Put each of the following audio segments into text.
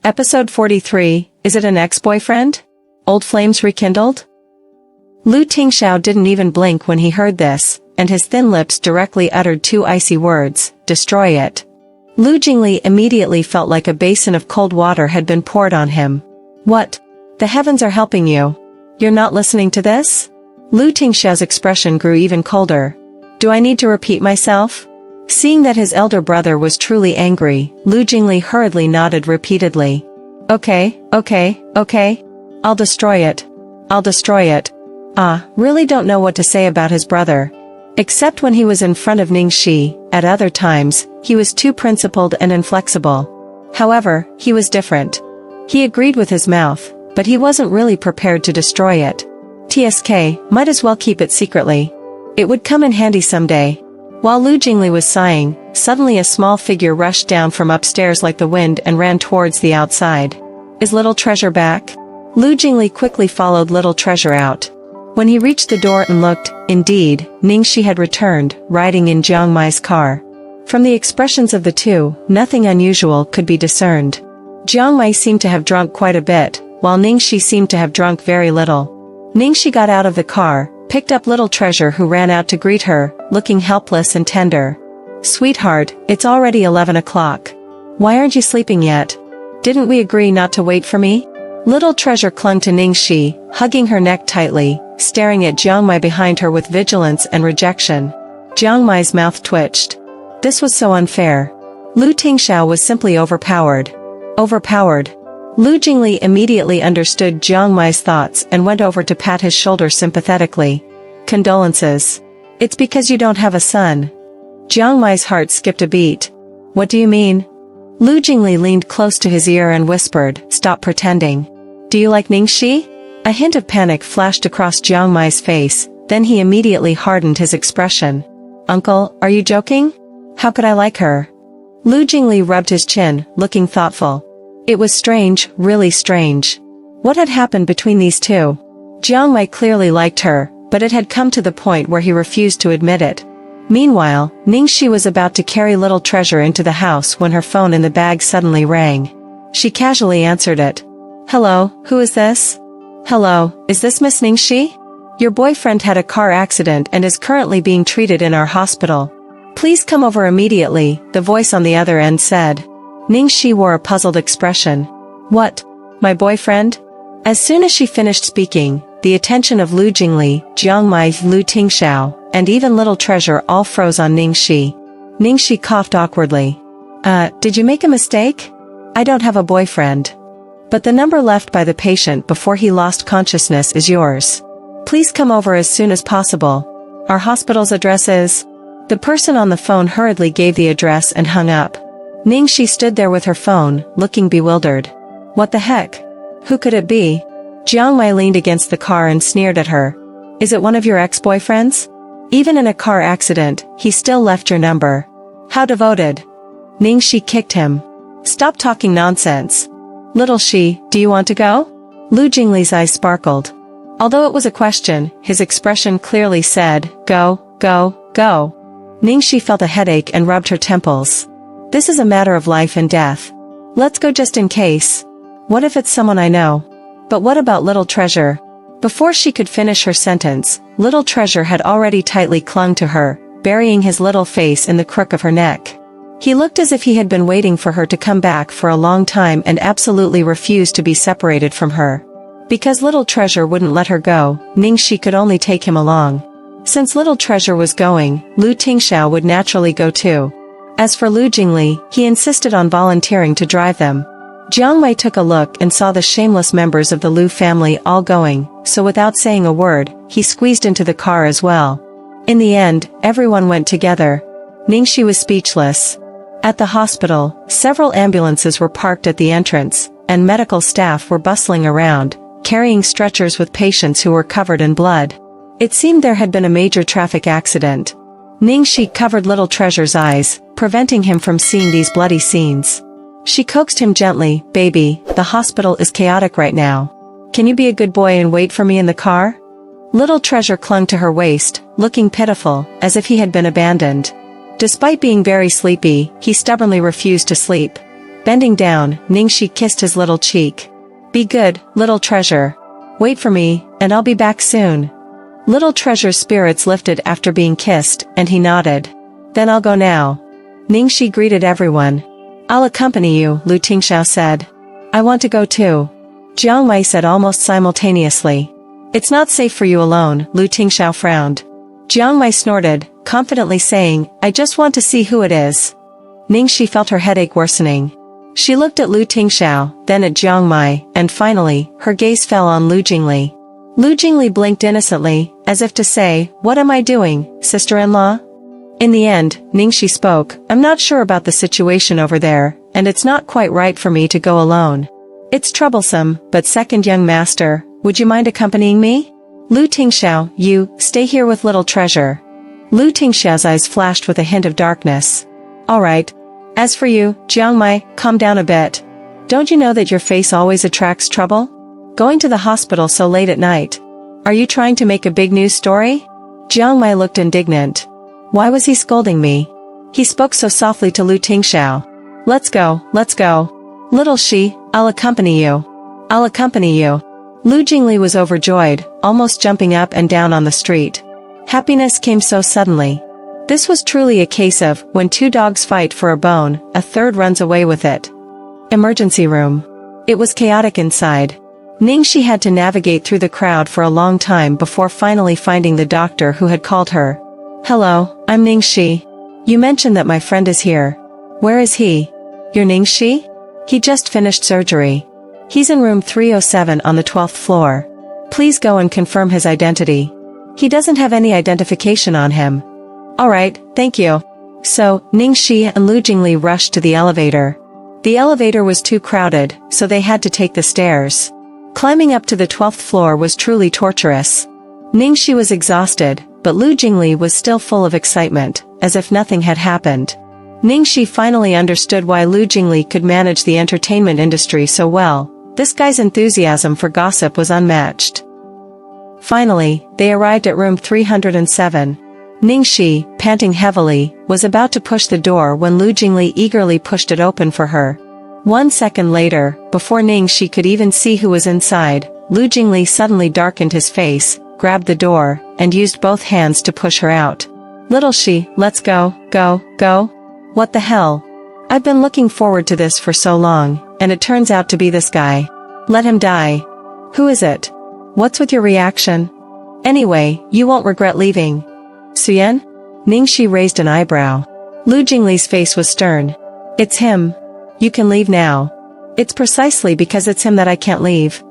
Episode 43, is it an ex-boyfriend? Old flames rekindled? Lu Tingxiao didn't even blink when he heard this, and his thin lips directly uttered two icy words, destroy it. Lu Jingli immediately felt like a basin of cold water had been poured on him. What? The heavens are helping you. You're not listening to this? Lu Tingxiao's expression grew even colder. Do I need to repeat myself? Seeing that his elder brother was truly angry, Lu Jingli hurriedly nodded repeatedly. Okay. I'll destroy it. I'll destroy it. Really don't know what to say about his brother. Except when he was in front of Ningxi, at other times, he was too principled and inflexible. However, he was different. He agreed with his mouth, but he wasn't really prepared to destroy it. TSK, might as well keep it secretly. It would come in handy someday. While Lu Jingli was sighing, suddenly a small figure rushed down from upstairs like the wind and ran towards the outside. Is Little Treasure back? Lu Jingli quickly followed Little Treasure out. When he reached the door and looked, indeed, Ningxi had returned, riding in Jiong Mai's car. From the expressions of the two, nothing unusual could be discerned. Jiong Mai seemed to have drunk quite a bit, while Ningxi seemed to have drunk very little. Ningxi got out of the car, picked up Little Treasure who ran out to greet her, looking helpless and tender. Sweetheart, it's already 11 o'clock. Why aren't you sleeping yet? Didn't we agree not to wait for me? Little Treasure clung to Ningxi, hugging her neck tightly, staring at Jiong Mai behind her with vigilance and rejection. Jiong Mai's mouth twitched. This was so unfair. Lu Tingxiao was simply overpowered. Lu Jingli immediately understood Jiong Mai's thoughts and went over to pat his shoulder sympathetically. Condolences. It's because you don't have a son. Jiong Mai's heart skipped a beat. What do you mean? Lu Jingli leaned close to his ear and whispered, stop pretending. Do you like Ningxi? A hint of panic flashed across Jiong Mai's face, then he immediately hardened his expression. Uncle, are you joking? How could I like her? Lu Jingli rubbed his chin, looking thoughtful. It was strange, really strange. What had happened between these two? Jiong Mai clearly liked her, but it had come to the point where he refused to admit it. Meanwhile, Ningxi was about to carry Little Treasure into the house when her phone in the bag suddenly rang. She casually answered it. Hello, who is this? Hello, is this Miss Ningxi? Your boyfriend had a car accident and is currently being treated in our hospital. Please come over immediately, the voice on the other end said. Ningxi wore a puzzled expression. What? My boyfriend? As soon as she finished speaking, the attention of Lu Jingli, Jiong Mai, Lu Tingxiao, and even Little Treasure all froze on Ningxi. Ningxi coughed awkwardly. Did you make a mistake? I don't have a boyfriend. But the number left by the patient before he lost consciousness is yours. Please come over as soon as possible. Our hospital's address is... The person on the phone hurriedly gave the address and hung up. Ningxi stood there with her phone, looking bewildered. What the heck? Who could it be? Jiong Mai leaned against the car and sneered at her. Is it one of your ex-boyfriends? Even in a car accident, he still left your number. How devoted. Ningxi kicked him. Stop talking nonsense. Little Shi, do you want to go? Lu Jingli's eyes sparkled. Although it was a question, his expression clearly said, go. Ningxi felt a headache and rubbed her temples. This is a matter of life and death. Let's go just in case. What if it's someone I know? But what about Little Treasure? Before she could finish her sentence, Little Treasure had already tightly clung to her, burying his little face in the crook of her neck. He looked as if he had been waiting for her to come back for a long time and absolutely refused to be separated from her. Because Little Treasure wouldn't let her go, Ningxi could only take him along. Since Little Treasure was going, Lu Tingxiao would naturally go too. As for Lu Jingli, he insisted on volunteering to drive them. Jiong Mai took a look and saw the shameless members of the Lu family all going, so without saying a word, he squeezed into the car as well. In the end, everyone went together. Ningxi was speechless. At the hospital, several ambulances were parked at the entrance, and medical staff were bustling around, carrying stretchers with patients who were covered in blood. It seemed there had been a major traffic accident. Ningxi covered Little Treasure's eyes, preventing him from seeing these bloody scenes. She coaxed him gently, baby, the hospital is chaotic right now. Can you be a good boy and wait for me in the car? Little Treasure clung to her waist, looking pitiful, as if he had been abandoned. Despite being very sleepy, he stubbornly refused to sleep. Bending down, Ningxi kissed his little cheek. Be good, little treasure. Wait for me, and I'll be back soon. Little treasure's spirits lifted after being kissed, and he nodded. Then I'll go now. Ningxi greeted everyone. I'll accompany you, Lu Tingxiao said. I want to go too. Jiong Mai said almost simultaneously. It's not safe for you alone, Lu Tingxiao frowned. Jiong Mai snorted, confidently saying, I just want to see who it is. Ningxi felt her headache worsening. She looked at Lu Tingxiao, then at Jiong Mai, and finally, her gaze fell on Lu Jingli. Lu Jingli blinked innocently, as if to say, what am I doing, sister-in-law? In the end, Ningxi spoke, I'm not sure about the situation over there, and it's not quite right for me to go alone. It's troublesome, but second young master, would you mind accompanying me? Lu Tingxiao, you, stay here with little treasure. Lu Tingxiao's eyes flashed with a hint of darkness. All right. As for you, Jiong Mai, calm down a bit. Don't you know that your face always attracts trouble? Going to the hospital so late at night. Are you trying to make a big news story? Jiong Mai looked indignant. Why was he scolding me? He spoke so softly to Lu Tingxiao. Let's go, let's go. Little she, I'll accompany you. I'll accompany you. Lu Jingli was overjoyed, almost jumping up and down on the street. Happiness came so suddenly. This was truly a case of, when two dogs fight for a bone, a third runs away with it. Emergency room. It was chaotic inside. Ningxi had to navigate through the crowd for a long time before finally finding the doctor who had called her. Hello, I'm Ningxi. You mentioned that my friend is here. Where is he? You're Ningxi? He just finished surgery. He's in room 307 on the 12th floor. Please go and confirm his identity. He doesn't have any identification on him. Alright, thank you. So, Ningxi and Lu Jingli rushed to the elevator. The elevator was too crowded, so they had to take the stairs. Climbing up to the 12th floor was truly torturous. Ningxi was exhausted, but Lu Jingli was still full of excitement, as if nothing had happened. Ningxi finally understood why Lu Jingli could manage the entertainment industry so well. This guy's enthusiasm for gossip was unmatched. Finally, they arrived at room 307. Ningxi, panting heavily, was about to push the door when Lu Jingli eagerly pushed it open for her. 1 second later, before Ningxi could even see who was inside, Lu Jingli suddenly darkened his face, grabbed the door, and used both hands to push her out. Little she, let's go, go, go. What the hell? I've been looking forward to this for so long, and it turns out to be this guy. Let him die. Who is it? What's with your reaction? Anyway, you won't regret leaving. Suyen? Ningxi raised an eyebrow. Lu Jingli's face was stern. It's him. You can leave now. It's precisely because it's him that I can't leave.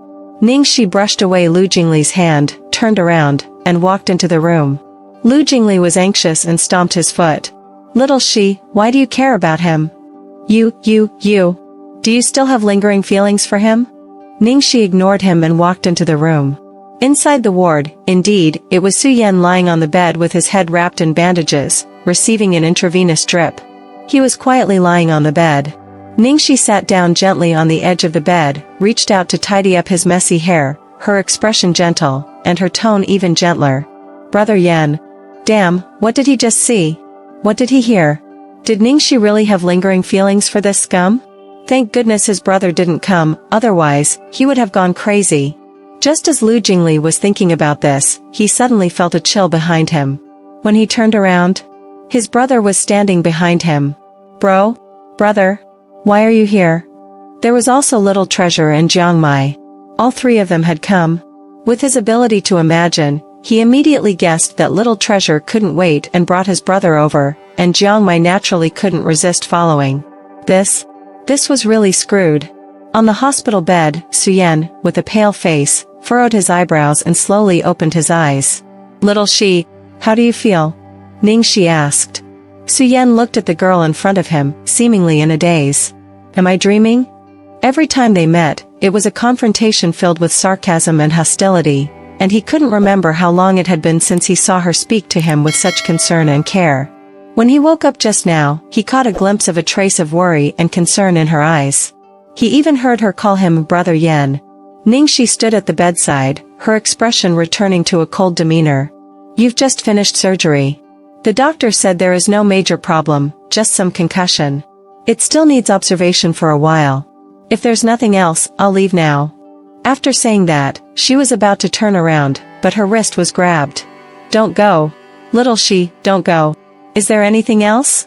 Ningxi brushed away Lu Jingli's hand, turned around, and walked into the room. Lu Jingli was anxious and stomped his foot. Little she, why do you care about him? You. Do you still have lingering feelings for him? Ningxi ignored him and walked into the room. Inside the ward, indeed, it was Suyen lying on the bed with his head wrapped in bandages, receiving an intravenous drip. He was quietly lying on the bed. Ningxi sat down gently on the edge of the bed, reached out to tidy up his messy hair, her expression gentle, and her tone even gentler. Brother Yan. Damn, what did he just see? What did he hear? Did Ningxi really have lingering feelings for this scum? Thank goodness his brother didn't come, otherwise, he would have gone crazy. Just as Lu Jingli was thinking about this, he suddenly felt a chill behind him. When he turned around, his brother was standing behind him. Brother, why are you here? There was also Little Treasure and Jiong Mai. All three of them had come. With his ability to imagine, he immediately guessed that Little Treasure couldn't wait and brought his brother over, and Jiong Mai naturally couldn't resist following. This was really screwed. On the hospital bed, Suyen, with a pale face, furrowed his eyebrows and slowly opened his eyes. Little she, how do you feel? Ningxi asked. Suyen looked at the girl in front of him, seemingly in a daze. Am I dreaming? Every time they met, it was a confrontation filled with sarcasm and hostility, and he couldn't remember how long it had been since he saw her speak to him with such concern and care. When he woke up just now, he caught a glimpse of a trace of worry and concern in her eyes. He even heard her call him Brother Yan. Ningxi stood at the bedside, her expression returning to a cold demeanor. You've just finished surgery. The doctor said there is no major problem, just some concussion. It still needs observation for a while. If there's nothing else, I'll leave now. After saying that, she was about to turn around, but her wrist was grabbed. Don't go. Little she, don't go. Is there anything else?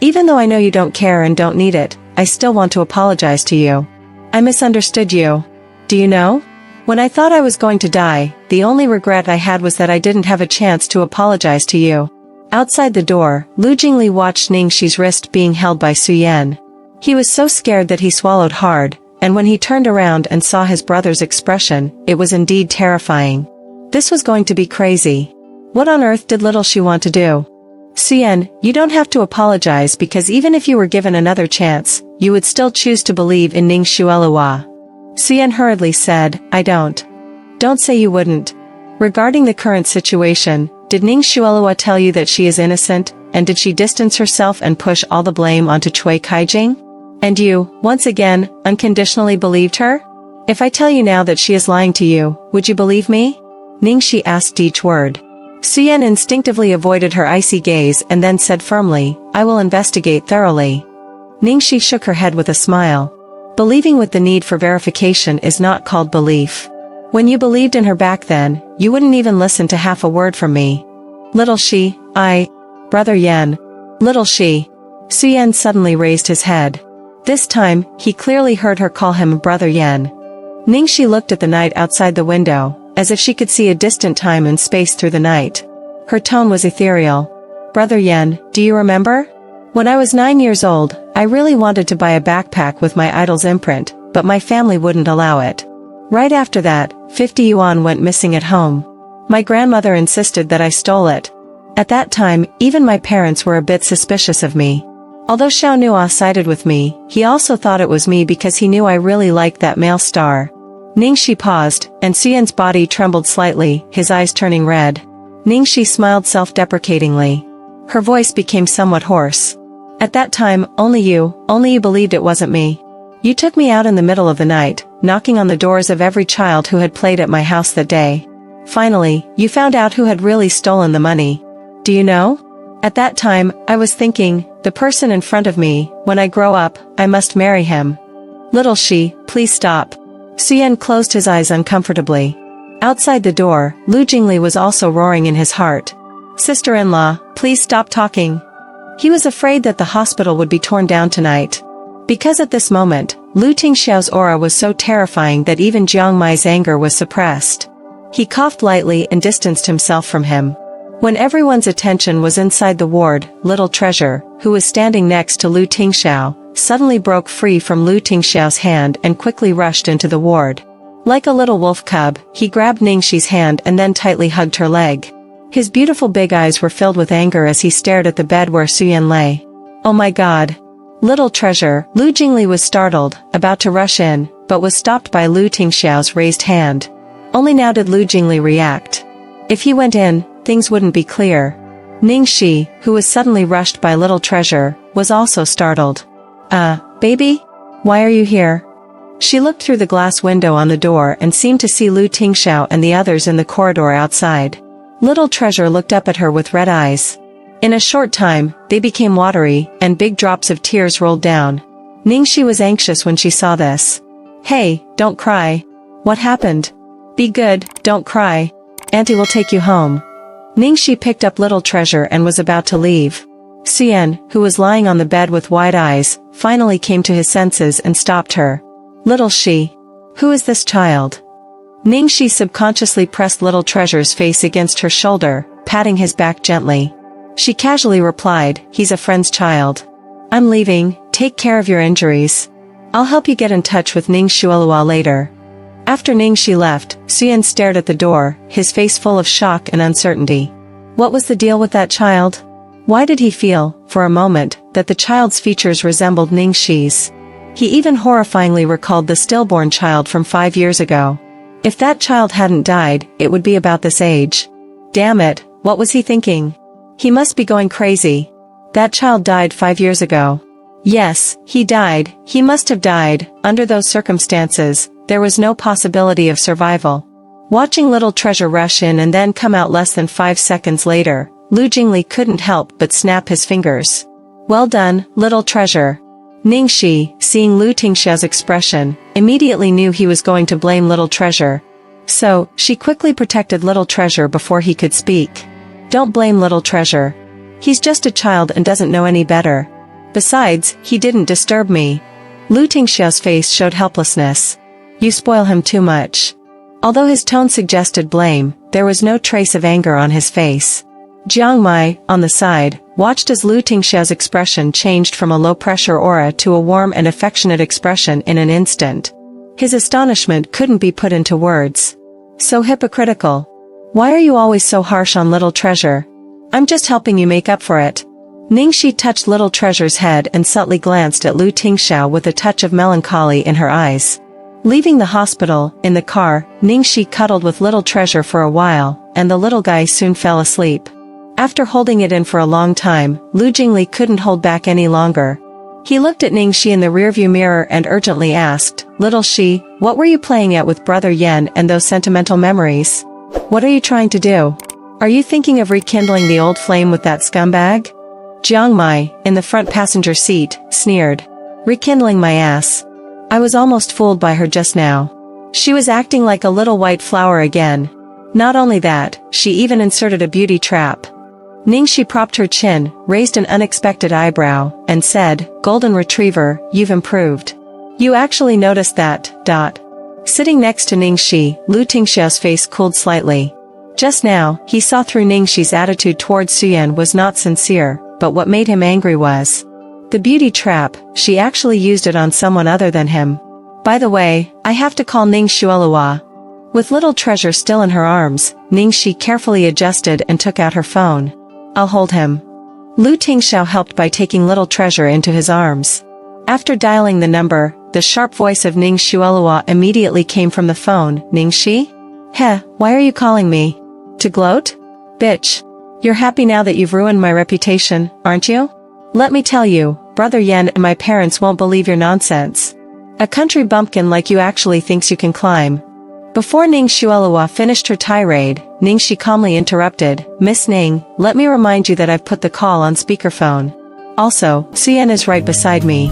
Even though I know you don't care and don't need it, I still want to apologize to you. I misunderstood you. Do you know? When I thought I was going to die, the only regret I had was that I didn't have a chance to apologize to you. Outside the door, Lu Jingli watched Ningxi's wrist being held by Su Yan. He was so scared that he swallowed hard, and when he turned around and saw his brother's expression, it was indeed terrifying. This was going to be crazy. What on earth did little she want to do? Su Yan, you don't have to apologize because even if you were given another chance, you would still choose to believe in Ning Xuelua. Su Yan hurriedly said, I don't. Don't say you wouldn't. Regarding the current situation, did Ning Xuelua tell you that she is innocent, and did she distance herself and push all the blame onto Cui Kaijing? And you, once again, unconditionally believed her? If I tell you now that she is lying to you, would you believe me? Ningxi asked each word. Su Yan instinctively avoided her icy gaze and then said firmly, I will investigate thoroughly. Ningxi shook her head with a smile. Believing with the need for verification is not called belief. When you believed in her back then, you wouldn't even listen to half a word from me. Little she, Brother Yan. Little she. Su Yan suddenly raised his head. This time, he clearly heard her call him Brother Yan. Ningxi looked at the night outside the window, as if she could see a distant time and space through the night. Her tone was ethereal. Brother Yan, do you remember? When I was 9 years old, I really wanted to buy a backpack with my idol's imprint, but my family wouldn't allow it. Right after that, 50 yuan went missing at home. My grandmother insisted that I stole it. At that time, even my parents were a bit suspicious of me. Although Xiao Nua sided with me, he also thought it was me because he knew I really liked that male star. Ningxi paused, and Su Yan's body trembled slightly, his eyes turning red. Ningxi smiled self-deprecatingly. Her voice became somewhat hoarse. At that time, only you believed it wasn't me. You took me out in the middle of the night, knocking on the doors of every child who had played at my house that day. Finally, you found out who had really stolen the money. Do you know? At that time, I was thinking, the person in front of me, when I grow up, I must marry him. Little she, please stop. Su Yan closed his eyes uncomfortably. Outside the door, Lu Jingli was also roaring in his heart. Sister-in-law, please stop talking. He was afraid that the hospital would be torn down tonight. Because at this moment, Lu Tingxiao's aura was so terrifying that even Jiong Mai's anger was suppressed. He coughed lightly and distanced himself from him. When everyone's attention was inside the ward, Little Treasure, who was standing next to Lu Tingxiao, suddenly broke free from Lu Tingxiao's hand and quickly rushed into the ward. Like a little wolf cub, he grabbed Ningxi's hand and then tightly hugged her leg. His beautiful big eyes were filled with anger as he stared at the bed where Su Yan lay. Oh my god. Little Treasure, Lu Jingli was startled, about to rush in, but was stopped by Lu Tingxiao's raised hand. Only now did Lu Jingli react. If he went in, things wouldn't be clear. Ningxi, who was suddenly rushed by Little Treasure, was also startled. Baby? Why are you here? She looked through the glass window on the door and seemed to see Lu Tingxiao and the others in the corridor outside. Little Treasure looked up at her with red eyes. In a short time, they became watery, and big drops of tears rolled down. Ningxi was anxious when she saw this. Hey, don't cry. What happened? Be good, don't cry. Auntie will take you home. Ningxi picked up Little Treasure and was about to leave. Su Yan, who was lying on the bed with wide eyes, finally came to his senses and stopped her. Little she. Who is this child? Ningxi subconsciously pressed Little Treasure's face against her shoulder, patting his back gently. She casually replied, he's a friend's child. I'm leaving, take care of your injuries. I'll help you get in touch with Ning Xuelua later. After Ningxi left, Su Yan stared at the door, his face full of shock and uncertainty. What was the deal with that child? Why did he feel, for a moment, that the child's features resembled Ningxi's? He even horrifyingly recalled the stillborn child from 5 years ago. If that child hadn't died, it would be about this age. Damn it, what was he thinking? He must be going crazy. That child died 5 years ago. Yes, he died, he must have died. Under those circumstances, there was no possibility of survival. Watching Little Treasure rush in and then come out less than 5 seconds later, Lu Jingli couldn't help but snap his fingers. Well done, little treasure. Ningxi, seeing Lu Tingxiao's expression, immediately knew he was going to blame little treasure. So, she quickly protected little treasure before he could speak. Don't blame little treasure. He's just a child and doesn't know any better. Besides, he didn't disturb me. Lu Tingxiao's face showed helplessness. You spoil him too much. Although his tone suggested blame, there was no trace of anger on his face. Jiong Mai, on the side, watched as Lu Tingxiao's expression changed from a low-pressure aura to a warm and affectionate expression in an instant. His astonishment couldn't be put into words. So hypocritical. Why are you always so harsh on little treasure? I'm just helping you make up for it. Ningxi touched little treasure's head and subtly glanced at Lu Tingxiao with a touch of melancholy in her eyes. Leaving the hospital, in the car, Ningxi cuddled with little treasure for a while, and the little guy soon fell asleep. After holding it in for a long time, Lu Jingli couldn't hold back any longer. He looked at Ningxi in the rearview mirror and urgently asked, Little Shi, what were you playing at with Brother Yan and those sentimental memories? What are you trying to do? Are you thinking of rekindling the old flame with that scumbag? Jiong Mai, in the front passenger seat, sneered. Rekindling my ass. I was almost fooled by her just now. She was acting like a little white flower again. Not only that, she even inserted a beauty trap. Ningxi propped her chin, raised an unexpected eyebrow, and said, Golden Retriever, you've improved. You actually noticed that, Sitting next to Ningxi, Lu Tingxiao's face cooled slightly. Just now, he saw through Ningxi's attitude towards Suyan was not sincere, but what made him angry was the beauty trap. She actually used it on someone other than him. By the way, I have to call Ning Shuolua. With little treasure still in her arms, Ningxi carefully adjusted and took out her phone. I'll hold him. Lu Tingxiao helped by taking little treasure into his arms. After dialing the number, the sharp voice of Ning Shuolua immediately came from the phone. Ningxi? Heh, why are you calling me? To gloat? Bitch. You're happy now that you've ruined my reputation, aren't you? Let me tell you, Brother Yan and my parents won't believe your nonsense. A country bumpkin like you actually thinks you can climb. Before Ning Shuolua finished her tirade, Ningxi calmly interrupted, Miss Ning, let me remind you that I've put the call on speakerphone. Also, Suyan is right beside me.